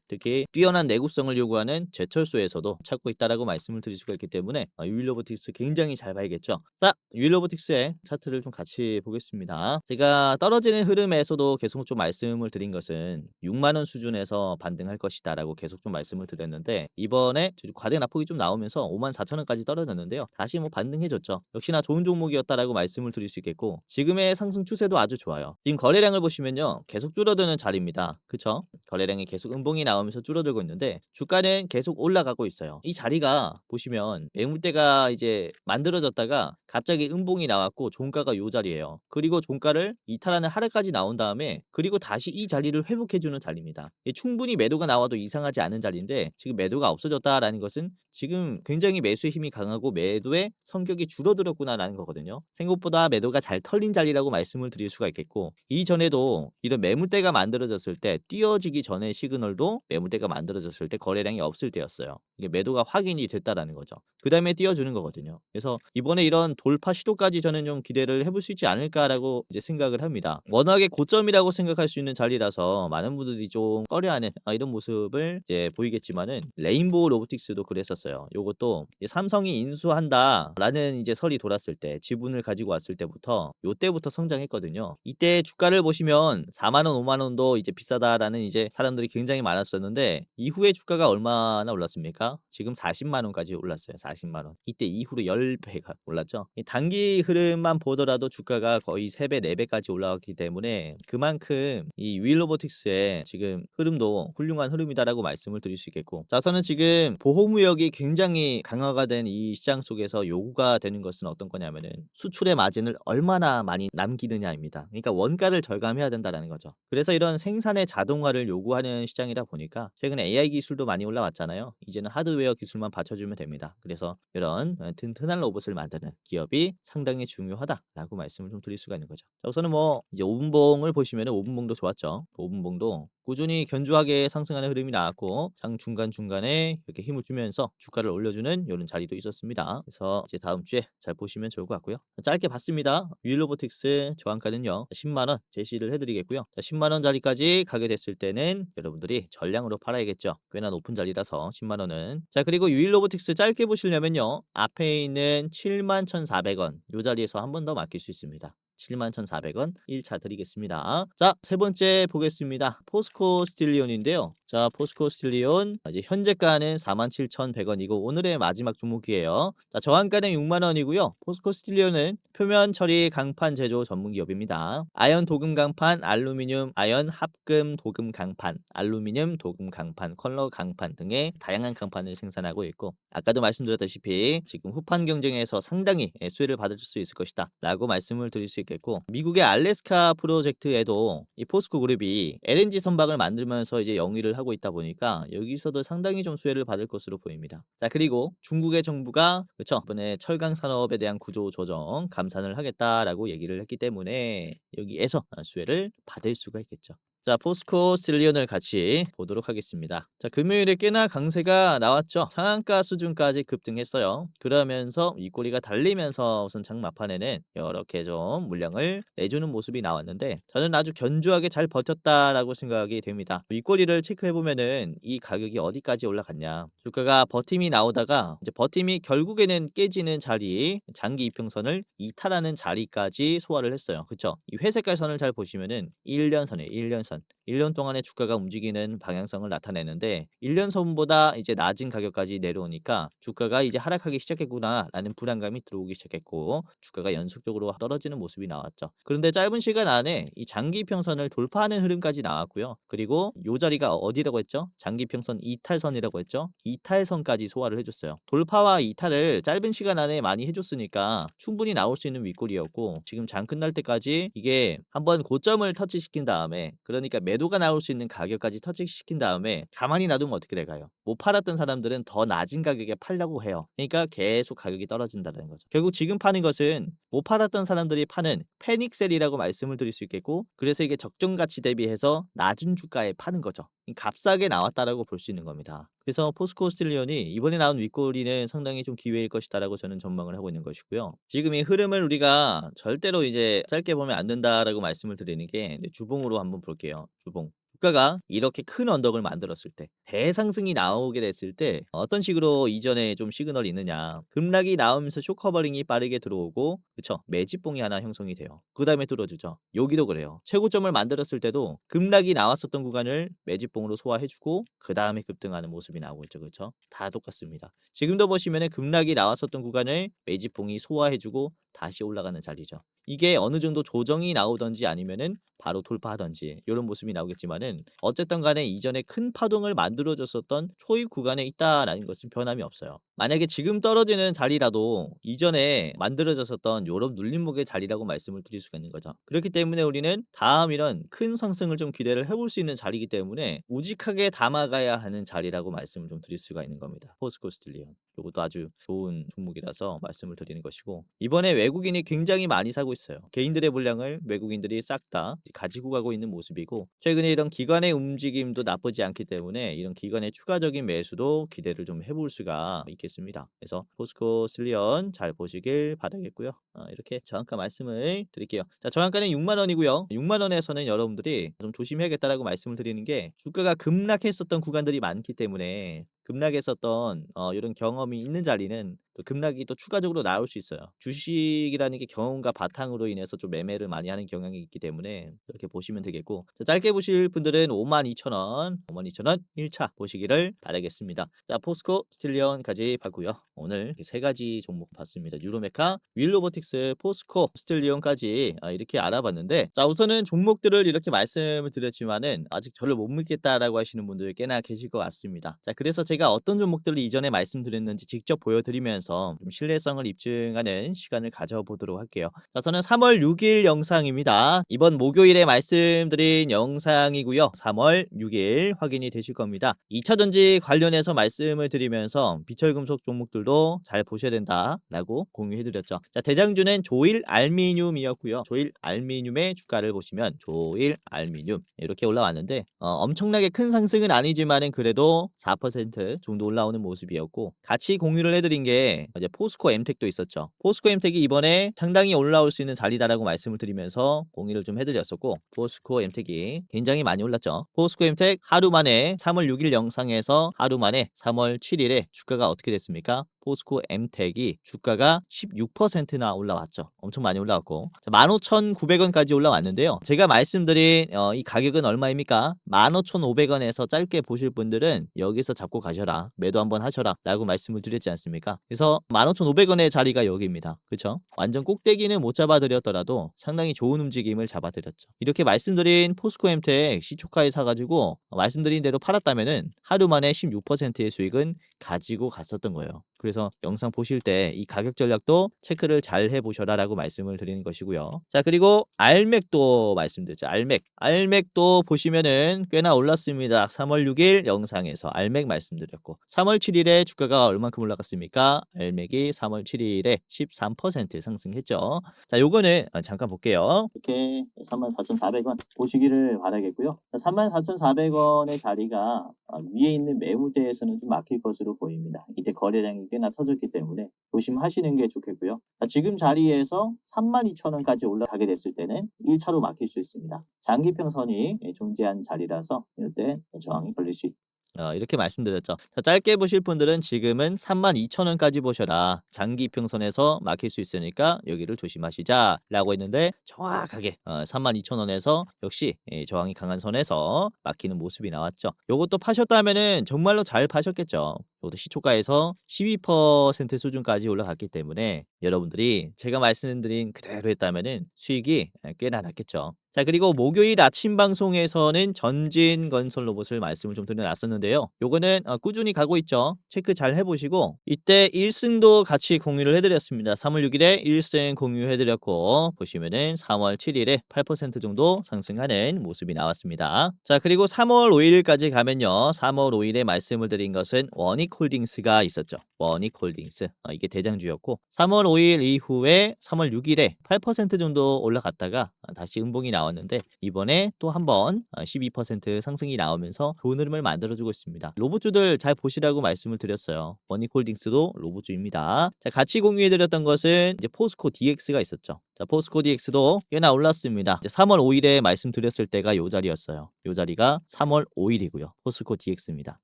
특히 뛰어난 내구성을 요구하는 제철소에서도 찾고 있다라고 말씀을 드릴 수가 있기 때문에 유일로보틱스 굉장히 잘 봐야겠죠. 자, 유일로보틱스의 차트를 좀 같이 보겠습니다. 제가 떨어지는 흐름에서도 계속 좀 말씀을 드린 것은 6만 원 수준에서 반등할 것이다라고 계속 좀 말씀을 드렸는데, 이번에 과대 낙폭이 좀 나오면서 54,000원까지 떨어졌는데요. 다시 반등해줬죠. 역시나 좋은 종목이었다라고 말씀을 드릴 수 있겠고, 지금의 상승 추세도 아주 좋아요. 지금 거래량을 보시면요, 계속 줄어드는 자리입니다. 그쵸? 거래량이 계속 음봉이 나오면서 줄어들고 있는데 주가는 계속 올라가고 있어요. 이 자리가 보시면 매물대가 이제 만들어졌다가 갑자기 음봉이 나왔고 종가가 요 자리예요. 그리고 종가를 이탈하는 하락까지 나온 다음에 그리고 다시 이 자리를 회복해주는 자리입니다. 충분히 매도가 나와도 이상하지 않은 자리인데 지금 매도가 없어졌다라는 것은 지금 굉장히 매수의 힘이 강하고 매도의 성격이 줄어들었구나라는 거거든요. 생각보다 매도가 잘 털린 자리라고 말씀을 드릴 수가 있겠고, 이전에도 이런 매물대가 만들어졌을 때 띄어지기 전의 시그널도 매물대가 만들어졌을 때 거래량이 없을 때였어요. 이게 매도가 확인이 됐다라는 거죠. 그 다음에 띄워주는 거거든요. 그래서 이번에 이런 돌파 시도까지 저는 좀 기대를 해볼 수 있지 않을까라고 이제 생각을 합니다. 워낙에 고점이라고 생각할 수 있는 자리라서 많은 분들이 좀 꺼려하는 이런 모습을 이제 보이겠지만은 레인보우 로보틱스도 그랬었습니다. 있었어요. 요것도 이 삼성이 인수한다라는 이제 설이 돌았을 때 지분을 가지고 왔을 때부터 요때부터 성장했거든요. 이때 주가를 보시면 4만 원, 5만 원도 이제 비싸다라는 이제 사람들이 굉장히 많았었는데 이후에 주가가 얼마나 올랐습니까? 지금 40만 원까지 올랐어요. 40만 원. 이때 이후로 10배가 올랐죠. 이 단기 흐름만 보더라도 주가가 거의 3배, 4배까지 올라왔기 때문에 그만큼 이 윌로보틱스의 지금 흐름도 훌륭한 흐름이다라고 말씀을 드릴 수 있겠고, 자, 저는 지금 보호무역이 굉장히 강화가 된 이 시장 속에서 요구가 되는 것은 어떤 거냐면은 수출의 마진을 얼마나 많이 남기느냐입니다. 그러니까 원가를 절감해야 된다라는 거죠. 그래서 이런 생산의 자동화를 요구하는 시장이다 보니까 최근에 AI 기술도 많이 올라왔잖아요. 이제는 하드웨어 기술만 받쳐주면 됩니다. 그래서 이런 튼튼한 로봇을 만드는 기업이 상당히 중요하다라고 말씀을 좀 드릴 수가 있는 거죠. 자, 우선은 뭐 이제 5분봉을 보시면은 5분봉도 좋았죠. 5분봉도 꾸준히 견조하게 상승하는 흐름이 나왔고 장 중간중간에 이렇게 힘을 주면서 주가를 올려주는 이런 자리도 있었습니다. 그래서 이제 다음 주에 잘 보시면 좋을 것 같고요. 짧게 봤습니다. 윌로보틱스 저항가는요 10만 원 제시를 해드리겠고요. 자, 10만 원짜리까지 가게 됐을 때는 여러분들이 전량으로 팔아야겠죠. 꽤나 높은 자리라서 10만 원은. 자, 그리고 윌로보틱스 짧게 보시려면요 앞에 있는 71,400원 이 자리에서 한 번 더 맡길 수 있습니다. 71,400원 1차 드리겠습니다. 자, 세 번째 보겠습니다. 포스코 스틸리온인데요. 자, 포스코 스틸리온 이제 현재가는 47,100원이고 오늘의 마지막 종목이에요. 자, 저항가는 6만 원이고요. 포스코 스틸리온은 표면 처리 강판 제조 전문 기업입니다. 아연 도금 강판, 알루미늄 아연 합금 도금 강판, 알루미늄 도금 강판, 컬러 강판 등의 다양한 강판을 생산하고 있고, 아까도 말씀드렸다시피 지금 후판 경쟁에서 상당히 수혜를 받을 수 있을 것이다 라고 말씀을 드릴 수 있겠고, 미국의 알래스카 프로젝트에도 이 포스코 그룹이 LNG 선박을 만들면서 이제 영위를 하고 있다 보니까 여기서도 상당히 좀 수혜를 받을 것으로 보입니다. 자, 그리고 중국의 정부가 그쵸 이번에 철강 산업에 대한 구조 조정 감산을 하겠다라고 얘기를 했기 때문에 여기에서 수혜를 받을 수가 있겠죠. 자, 포스코 실리온을 같이 보도록 하겠습니다. 자, 금요일에 꽤나 강세가 나왔죠. 상한가 수준까지 급등했어요. 그러면서 윗꼬리가 달리면서 우선 장마판에는 이렇게 좀 물량을 내주는 모습이 나왔는데 저는 아주 견조하게 잘 버텼다라고 생각이 됩니다. 윗꼬리를 체크해 보면은 이 가격이 어디까지 올라갔냐. 주가가 버팀이 나오다가 이제 버팀이 결국에는 깨지는 자리, 장기 이평선을 이탈하는 자리까지 소화를 했어요. 그쵸? 이 회색깔 선을 잘 보시면은 1년선이에요. 1년선. 1년 동안의 주가가 움직이는 방향성을 나타내는데 1년 선보다 이제 낮은 가격까지 내려오니까 주가가 이제 하락하기 시작했구나라는 불안감이 들어오기 시작했고 주가가 연속적으로 떨어지는 모습이 나왔죠. 그런데 짧은 시간 안에 이 장기 평선을 돌파하는 흐름까지 나왔고요. 그리고 요 자리가 어디라고 했죠? 장기 평선 이탈선이라고 했죠? 이탈선까지 소화를 해줬어요. 돌파와 이탈을 짧은 시간 안에 많이 해줬으니까 충분히 나올 수 있는 윗골이었고, 지금 장 끝날 때까지 이게 한번 고점을 터치시킨 다음에, 그러니까 매도가 나올 수 있는 가격까지 터치시킨 다음에 가만히 놔두면 어떻게 될까요? 못 팔았던 사람들은 더 낮은 가격에 팔려고 해요. 그러니까 계속 가격이 떨어진다는 거죠. 결국 지금 파는 것은 못 팔았던 사람들이 파는 패닉셀이라고 말씀을 드릴 수 있겠고, 그래서 이게 적정 가치 대비해서 낮은 주가에 파는 거죠. 값싸게 나왔다라고 볼 수 있는 겁니다. 그래서 포스코 스틸리온이 이번에 나온 윗꼬리는 상당히 좀 기회일 것이다라고 저는 전망을 하고 있는 것이고요. 지금 이 흐름을 우리가 절대로 이제 짧게 보면 안 된다라고 말씀을 드리는 게 주봉으로 한번 볼게요. 주봉. 주가가 이렇게 큰 언덕을 만들었을 때, 대상승이 나오게 됐을 때 어떤 식으로 이전에 좀 시그널이 있느냐. 급락이 나오면서 쇼커버링이 빠르게 들어오고, 그쵸? 매집봉이 하나 형성이 돼요. 그 다음에 뚫어주죠. 여기도 그래요. 최고점을 만들었을 때도 급락이 나왔었던 구간을 매집봉으로 소화해주고 그 다음에 급등하는 모습이 나오고 있죠. 그쵸? 다 똑같습니다. 지금도 보시면은 급락이 나왔었던 구간을 매집봉이 소화해주고 다시 올라가는 자리죠. 이게 어느 정도 조정이 나오든지 아니면은 바로 돌파하든지 이런 모습이 나오겠지만은 어쨌든 간에 이전에 큰 파동을 만들어줬었던 초입 구간에 있다라는 것은 변함이 없어요. 만약에 지금 떨어지는 자리라도 이전에 만들어졌었던 요런 눌림목의 자리라고 말씀을 드릴 수가 있는 거죠. 그렇기 때문에 우리는 다음 이런 큰 상승을 좀 기대를 해볼 수 있는 자리이기 때문에 우직하게 담아가야 하는 자리라고 말씀을 좀 드릴 수가 있는 겁니다. 포스코 스틸리온. 이것도 아주 좋은 종목이라서 말씀을 드리는 것이고, 이번에 외국인이 굉장히 많이 사고 있어요. 개인들의 물량을 외국인들이 싹 다 가지고 가고 있는 모습이고, 최근에 이런 기관의 움직임도 나쁘지 않기 때문에 이런 기관의 추가적인 매수도 기대를 좀 해볼 수가 있겠습니다. 그래서 포스코 스틸리온 잘 보시길 바라겠고요. 이렇게 저항가 말씀을 드릴게요. 자, 저항가는 6만 원이고요. 6만 원에서는 여러분들이 좀 조심해야겠다라고 말씀을 드리는 게, 주가가 급락했었던 구간들이 많기 때문에 급락했었던 이런 경험이 있는 자리는 또 급락이 또 추가적으로 나올 수 있어요. 주식이라는 게 경험과 바탕으로 인해서 좀 매매를 많이 하는 경향이 있기 때문에 이렇게 보시면 되겠고, 자, 짧게 보실 분들은 52,000원, 52,000원 1차 보시기를 바라겠습니다. 자, 포스코 스틸리온까지 봤고요. 오늘 세 가지 종목 봤습니다. 유로메카, 윌로보틱스, 포스코 스틸리온까지 이렇게 알아봤는데, 자, 우선은 종목들을 이렇게 말씀을 드렸지만은 아직 저를 못 믿겠다라고 하시는 분들 꽤나 계실 것 같습니다. 자, 그래서 제가 어떤 종목들을 이전에 말씀드렸는지 직접 보여드리면서 좀 신뢰성을 입증하는 시간을 가져보도록 할게요. 자, 저는 3월 6일 영상입니다. 이번 목요일에 말씀드린 영상이고요. 3월 6일 확인이 되실 겁니다. 2차전지 관련해서 말씀을 드리면서 비철금속 종목들도 잘 보셔야 된다라고 공유해드렸죠. 자, 대장주는 조일 알미늄이었고요. 조일 알미늄의 주가를 보시면 조일 알미늄 이렇게 올라왔는데 엄청나게 큰 상승은 아니지만은 그래도 4% 정도 올라오는 모습이었고, 같이 공유를 해드린 게 이제 포스코 엠텍도 있었죠. 포스코 엠텍이 이번에 상당히 올라올 수 있는 자리다라고 말씀을 드리면서 공유를 좀 해드렸었고, 포스코 엠텍이 굉장히 많이 올랐죠. 포스코 엠텍 하루 만에 3월 6일 영상에서 하루 만에 3월 7일에 주가가 어떻게 됐습니까? 포스코 엠텍이 주가가 16%나 올라왔죠. 엄청 많이 올라왔고, 15,900원까지 올라왔는데요. 제가 말씀드린 이 가격은 얼마입니까? 15,500원에서 짧게 보실 분들은 여기서 잡고 가셔라, 매도 한번 하셔라 라고 말씀을 드렸지 않습니까? 그래서 15,500원의 자리가 여기입니다. 그쵸? 완전 꼭대기는 못 잡아드렸더라도 상당히 좋은 움직임을 잡아드렸죠. 이렇게 말씀드린 포스코 엠텍 시초가에 사가지고 말씀드린 대로 팔았다면은 하루 만에 16%의 수익은 가지고 갔었던 거예요. 그래서 영상 보실 때 이 가격 전략도 체크를 잘 해보셔라 라고 말씀을 드리는 것이고요. 자, 그리고 알맥도 말씀드렸죠. 알맥도 보시면은 꽤나 올랐습니다. 3월 6일 영상에서 알맥 말씀드렸고, 3월 7일에 주가가 얼만큼 올라갔습니까? 알맥이 3월 7일에 13% 상승했죠. 자, 요거는 잠깐 볼게요. 이렇게 34,400원 보시기를 바라겠고요. 34,400원의 자리가 위에 있는 매물대에서는 좀 막힐 것으로 보입니다. 이때 거래량이 꽤나 터졌기 때문에 조심하시는 게 좋겠고요. 지금 자리에서 32,000원까지 올라가게 됐을 때는 1차로 막힐 수 있습니다. 장기평선이 존재한 자리라서 이럴 때 저항이 걸릴 수 있습니다. 이렇게 말씀드렸죠. 자, 짧게 보실 분들은 지금은 32,000원까지 보셔라, 장기 평선에서 막힐 수 있으니까 여기를 조심하시자 라고 했는데, 정확하게 32,000원에서 역시 저항이 강한 선에서 막히는 모습이 나왔죠. 요것도 파셨다면은 정말로 잘 파셨겠죠. 이것도 시초가에서 12% 수준까지 올라갔기 때문에 여러분들이 제가 말씀드린 그대로 했다면은 수익이 꽤나 났겠죠. 자, 그리고 목요일 아침 방송에서는 전진건설 로봇을 말씀을 좀 드려놨었는데요. 요거는 꾸준히 가고 있죠. 체크 잘 해보시고, 이때 1승도 같이 공유를 해드렸습니다. 3월 6일에 1승 공유해드렸고, 보시면은 3월 7일에 8% 정도 상승하는 모습이 나왔습니다. 자, 그리고 3월 5일까지 가면요, 3월 5일에 말씀을 드린 것은 원익홀딩스가 있었죠. 원익홀딩스 이게 대장주였고, 3월 5일 이후에 3월 6일에 8% 정도 올라갔다가 다시 음봉이 나왔는데, 이번에 또 한번 12% 상승이 나오면서 좋은 흐름을 만들어주고 있습니다. 로봇주들 잘 보시라고 말씀을 드렸어요. 원익홀딩스도 로봇주입니다. 자, 같이 공유해드렸던 것은 이제 포스코 DX가 있었죠. 자, 포스코 DX도 꽤나 올랐습니다. 이제 3월 5일에 말씀드렸을 때가 요 자리였어요. 요 자리가 3월 5일이고요. 포스코 DX입니다.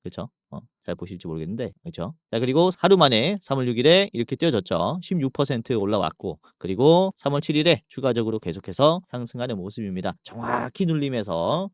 그렇죠? 잘 보실지 모르겠는데, 그렇죠? 자, 그리고 하루 만에 3월 6일에 이렇게 뛰어졌죠. 16% 올라왔고, 그리고 3월 7일에 추가적으로 계속해서 상승하는 모습입니다. 정확히 눌리면서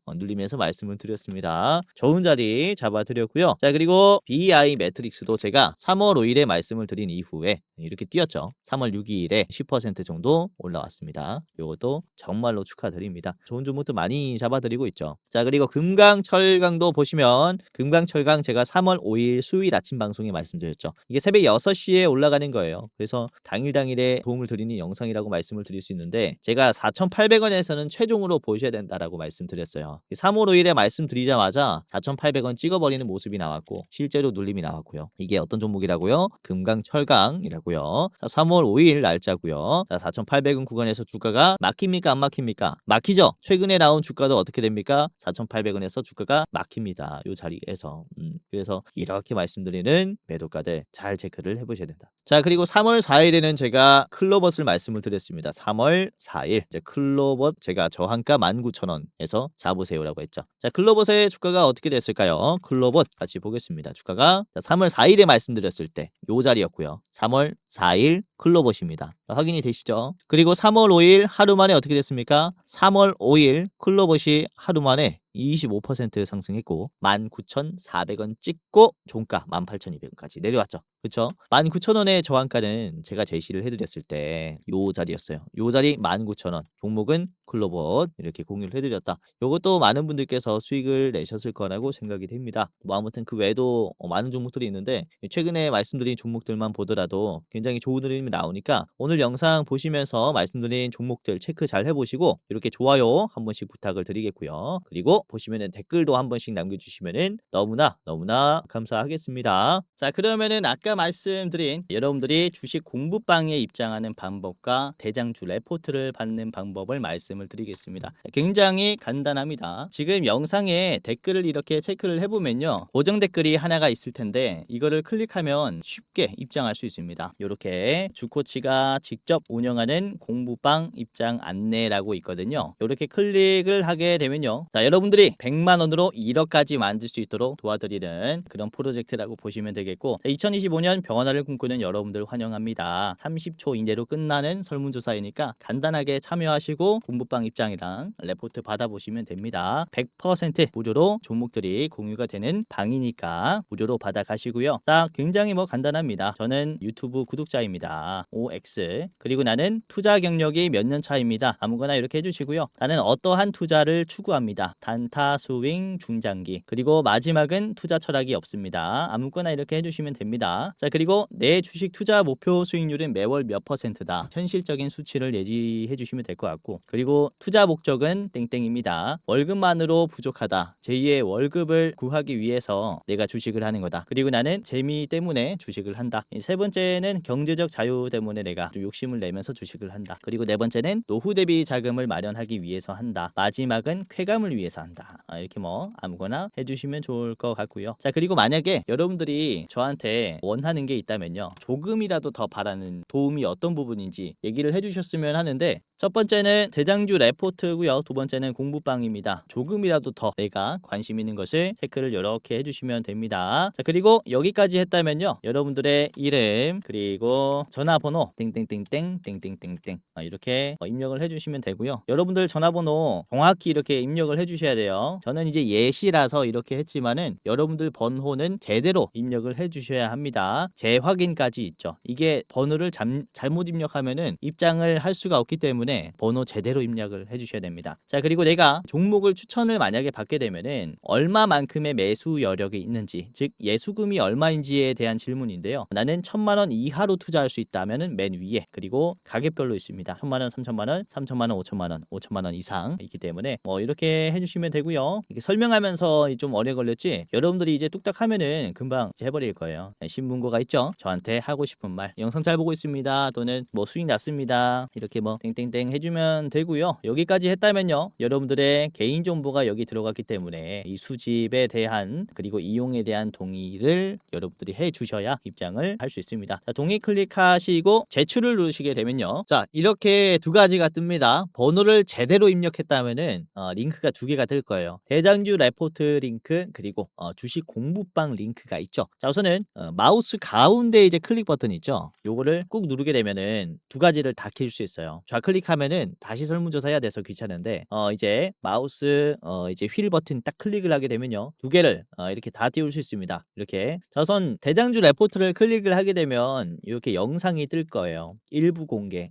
말씀을 드렸습니다. 좋은 자리 잡아드렸고요. 자, 그리고 BI 매트릭스도 제가 3월 5일에 말씀을 드린 이후에 이렇게 뛰었죠. 3월 6일에 10% 정도 올라왔습니다. 요것도 정말로 축하드립니다. 좋은 종목도 많이 잡아드리고 있죠. 자, 그리고 금강철강도 보시면, 금강철강 제가 3월 5일 수요일 아침 방송에 말씀드렸죠. 이게 새벽 6시에 올라가는 거예요. 그래서 당일에 도움을 드리는 영상이라고 말씀을 드릴 수 있는데, 제가 4,800원에서는 최종으로 보셔야 된다라고 말씀드렸어요. 3월 5일에 말씀드리자마자 4,800원 찍어버리는 모습이 나왔고, 실제로 눌림이 나왔고요. 이게 어떤 종목이라고요? 금강철강이라고요. 자, 3월 5일 날짜고요. 자, 4,800원 4,800원 구간에서 주가가 막힙니까 안 막힙니까? 막히죠. 최근에 나온 주가도 어떻게 됩니까? 4,800원에서 주가가 막힙니다. 요 자리에서. 그래서 이렇게 말씀드리는 매도가들 잘 체크를 해보셔야 된다. 자, 그리고 3월 4일에는 제가 클로벗을 말씀을 드렸습니다. 3월 4일 이제 클로벗 제가 저항가 19,000원에서 잡으세요라고 했죠. 자, 클로벗의 주가가 어떻게 됐을까요? 클로벗 같이 보겠습니다. 주가가 3월 4일에 말씀드렸을 때 요 자리였고요. 3월 4일 클로벗입니다. 확인이 되시죠? 그리고 3월 5일 하루 만에 어떻게 됐습니까? 3월 5일 클로벗이 하루 만에 25% 상승했고 19,400원 찍고 종가 18,200원까지 내려왔죠. 그쵸? 19,000원의 저항가는 제가 제시를 해드렸을 때 요 자리였어요. 요 자리 19,000원. 종목은 클로벗 이렇게 공유를 해드렸다. 요것도 많은 분들께서 수익을 내셨을 거라고 생각이 됩니다. 뭐 아무튼 그 외에도 많은 종목들이 있는데 최근에 말씀드린 종목들만 보더라도 굉장히 좋은 흐름이 나오니까 오늘 영상 보시면서 말씀드린 종목들 체크 잘 해보시고 이렇게 좋아요 한 번씩 부탁을 드리겠고요. 그리고 보시면은 댓글도 한 번씩 남겨주시면은 너무나 감사하겠습니다. 자, 그러면은 아까 말씀드린 여러분들이 주식 공부방에 입장하는 방법과 대장주 레포트를 받는 방법을 말씀을 드리겠습니다. 굉장히 간단합니다. 지금 영상에 댓글을 이렇게 체크를 해보면요, 고정 댓글이 하나가 있을 텐데 이거를 클릭하면 쉽게 입장할 수 있습니다. 이렇게 주코치가 직접 운영하는 공부방 입장 안내라고 있거든요. 이렇게 클릭을 하게 되면요, 자, 여러분들이 100만원으로 1억까지 만들 수 있도록 도와드리는 그런 프로젝트라고 보시면 되겠고, 2025년 병원화를 꿈꾸는 여러분들 환영합니다. 30초 이내로 끝나는 설문조사이니까 간단하게 참여하시고 공부방 입장이랑 레포트 받아보시면 됩니다. 100% 무료로 종목들이 공유가 되는 방이니까 무료로 받아가시고요. 자, 굉장히 간단합니다. 저는 유튜브 구독자입니다. OX. 그리고 나는 투자 경력이 몇 년 차입니다. 아무거나 이렇게 해주시고요. 나는 어떠한 투자를 추구합니다. 단타, 스윙, 중장기. 그리고 마지막은 투자 철학이 없습니다. 아무거나 이렇게 해주시면 됩니다. 자, 그리고 내 주식 투자 목표 수익률은 매월 몇 %다. 현실적인 수치를 예지해 주시면 될 것 같고, 그리고 투자 목적은 땡땡입니다. 월급만으로 부족하다. 제2의 월급을 구하기 위해서 내가 주식을 하는 거다. 그리고 나는 재미 때문에 주식을 한다. 세 번째는 경제적 자유 때문에 내가 좀 욕심을 내면서 주식을 한다. 그리고 네 번째는 노후 대비 자금을 마련하기 위해서 한다. 마지막은 쾌감을 위해서 한다. 이렇게 아무거나 해주시면 좋을 것 같고요. 자, 그리고 만약에 여러분들이 저한테 원하는 게 있다면요, 조금이라도 더 바라는 도움이 어떤 부분인지 얘기를 해주셨으면 하는데, 첫 번째는 대장주 레포트고요. 두 번째는 공부방입니다. 조금이라도 더 내가 관심 있는 것을 체크를 이렇게 해주시면 됩니다. 자, 그리고 여기까지 했다면요, 여러분들의 이름 그리고 전화번호 땡땡땡땡 땡땡땡땡 이렇게 입력을 해주시면 되고요. 여러분들 전화번호 정확히 이렇게 입력을 해주셔야 돼요. 저는 이제 예시라서 이렇게 했지만은 여러분들 번호는 제대로 입력을 해주셔야 합니다. 재확인까지 있죠. 이게 번호를 잘못 입력하면은 입장을 할 수가 없기 때문에 번호 제대로 입력을 해주셔야 됩니다. 자, 그리고 내가 종목을 추천을 만약에 받게 되면은 얼마만큼의 매수 여력이 있는지, 즉 예수금이 얼마인지에 대한 질문인데요. 나는 1,000만원 이하로 투자할 수 있다면은 맨 위에, 그리고 가격별로 있습니다. 1,000만원, 3,000만원, 3,000만원, 5,000만원, 5,000만원 이상 있기 때문에 이렇게 해주시면 되고요. 이렇게 설명하면서 좀 오래 걸렸지, 여러분들이 이제 뚝딱 하면은 금방 이제 해버릴 거예요. 신문고가 있죠. 저한테 하고 싶은 말, 영상 잘 보고 있습니다, 또는 수익 났습니다, 이렇게 땡땡땡 해주면 되고요. 여기까지 했다면요, 여러분들의 개인정보가 여기 들어갔기 때문에 이 수집에 대한 그리고 이용에 대한 동의를 여러분들이 해주셔야 입장을 할 수 있습니다. 자, 동의 클릭하시고 제출을 누르시게 되면요, 자, 이렇게 두 가지가 뜹니다. 번호를 제대로 입력했다면은 링크가 두 개가 뜰 거예요. 대장주 레포트 링크 그리고 주식 공부방 링크가 있죠. 자, 우선은 마우스 가운데 이제 클릭 버튼 있죠. 요거를 꾹 누르게 되면은 두 가지를 다 킬 수 있어요. 좌클릭하면은 다시 설문조사 해야 돼서 귀찮은데 이제 마우스 이제 휠 버튼 딱 클릭을 하게 되면요, 두 개를 이렇게 다 띄울 수 있습니다. 이렇게. 자, 우선 대장주 레포트를 클릭을 하게 되면 이렇게 영상이 뜰 거예요. 일부 공개.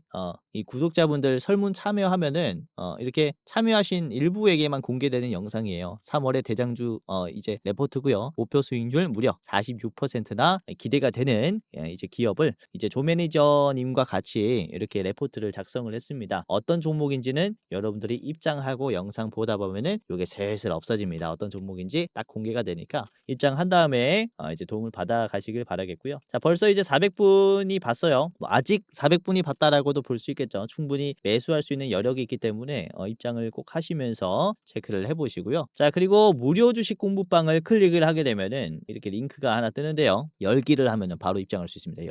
이 구독자분들 설문 참여하면은 이렇게 참여하신 일부에게만 공개되는 영상이에요. 3월에 대장주 이제 레포트고요. 목표 수익률 무려 46%나 기대가 되는 이제 기업을 이제 조 매니저님과 같이 이렇게 레포트를 작성을 했습니다. 있습니다. 어떤 종목인지는 여러분들이 입장하고 영상 보다 보면은 요게 슬슬 없어집니다. 어떤 종목인지 딱 공개가 되니까 입장한 다음에 이제 도움을 받아 가시길 바라겠고요. 자, 벌써 이제 400분이 봤어요. 뭐 아직 400분이 봤다라고도 볼 수 있겠죠. 충분히 매수할 수 있는 여력이 있기 때문에 입장을 꼭 하시면서 체크를 해보시고요. 자, 그리고 무료 주식 공부방을 클릭을 하게 되면은 이렇게 링크가 하나 뜨는데요. 열기를 하면은 바로 입장할 수 있습니다.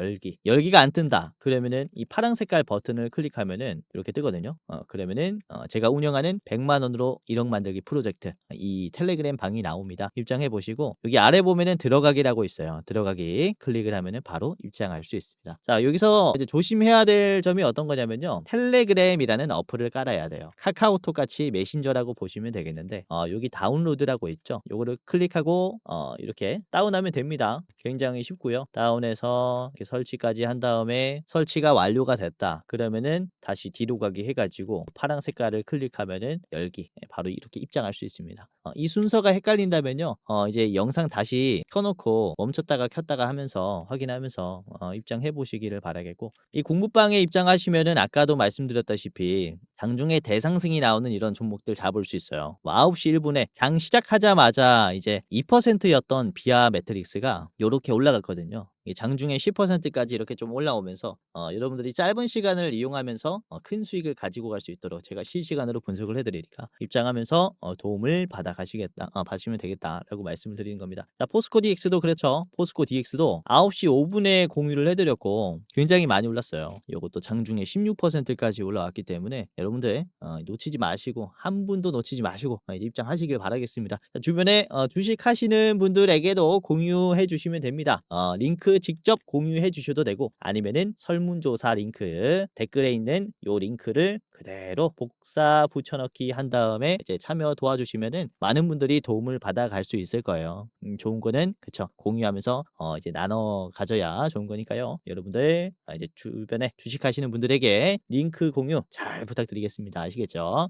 열기가 안 뜬다 그러면은 이 파란 색깔 버튼을 클릭하면은 이렇게 뜨거든요. 그러면은 제가 운영하는 100만 원으로 1억 만들기 프로젝트 이 텔레그램 방이 나옵니다. 입장해 보시고 여기 아래 보면은 들어가기라고 있어요. 들어가기 클릭을 하면은 바로 입장할 수 있습니다. 자, 여기서 이제 조심해야 될 점이 어떤 거냐면요. 텔레그램이라는 어플을 깔아야 돼요. 카카오톡 같이 메신저라고 보시면 되겠는데 여기 다운로드라고 있죠. 요거를 클릭하고 이렇게 다운하면 됩니다. 굉장히 쉽고요. 다운해서 이렇게 설치까지 한 다음에 설치가 완료가 됐다. 그러면은 다시 뒤로 가기 해가지고 파란 색깔을 클릭하면은 열기 바로 이렇게 입장할 수 있습니다. 이 순서가 헷갈린다면요. 이제 영상 다시 켜놓고 멈췄다가 켰다가 하면서 확인하면서 입장해 보시기를 바라겠고 이 공부방에 입장하시면은 아까도 말씀드렸다시피 장중에 대상승이 나오는 이런 종목들 잡을 수 있어요. 뭐 9시 1분에 장 시작하자마자 이제 2%였던 비아 매트릭스가 요렇게 올라갔거든요. 이 장중에 10%까지 이렇게 좀 올라오면서 여러분들이 짧은 시간을 이용하면서 큰 수익을 가지고 갈 수 있도록 제가 실시간으로 분석을 해드리니까 입장하면서 도움을 받으시면 되겠다라고 말씀을 드리는 겁니다. 자, 포스코 DX도 그렇죠. 포스코 DX도 9시 5분에 공유를 해드렸고 굉장히 많이 올랐어요. 이것도 장중에 16%까지 올라왔기 때문에 여러분들 놓치지 마시고 한 분도 놓치지 마시고 이제 입장하시길 바라겠습니다. 자, 주변에 주식 하시는 분들에게도 공유해 주시면 됩니다. 링크 직접 공유해 주셔도 되고 아니면은 설문조사 링크 댓글에 있는 요 링크를 그대로 복사 붙여넣기 한 다음에 이제 참여 도와주시면은 많은 분들이 도움을 받아 갈 수 있을 거예요. 좋은 거는 그쵸 공유하면서 이제 나눠 가져야 좋은 거니까요. 여러분들 이제 주변에 주식하시는 분들에게 링크 공유 잘 부탁드리겠습니다. 아시겠죠?